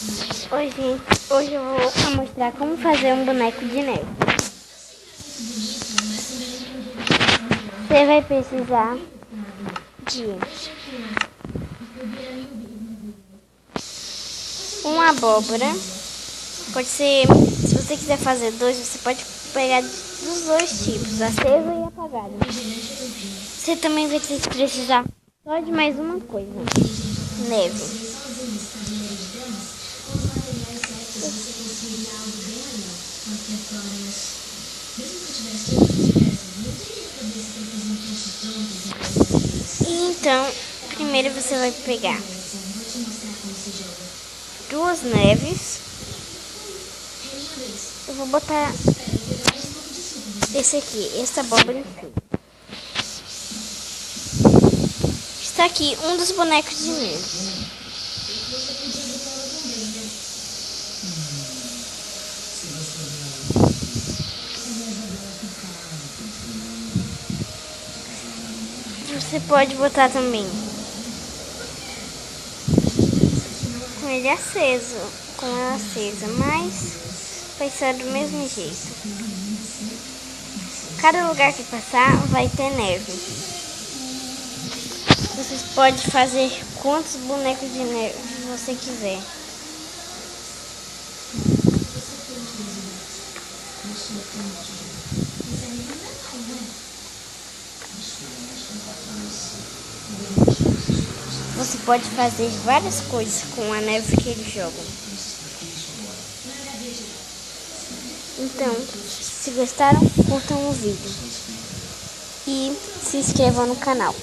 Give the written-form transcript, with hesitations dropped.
Oi, gente. Hoje eu vou mostrar como fazer um boneco de neve. Você vai precisar de uma abóbora. Pode ser, se você quiser fazer dois, você pode pegar dos dois tipos, acesa e apagada. Você também vai precisar só de mais uma coisa: neve. Então, primeiro você vai pegar duas neves. Eu vou botar esse aqui, essa abóbora em cima. Está aqui um dos bonecos de neve. Você pode botar também com ele aceso, com ela acesa, mas vai ser do mesmo jeito. Cada lugar que passar vai ter neve. Você pode fazer quantos bonecos de neve você quiser. Você pode fazer várias coisas com a neve que eles jogam. Então, se gostaram, curtam o vídeo e se inscrevam no canal.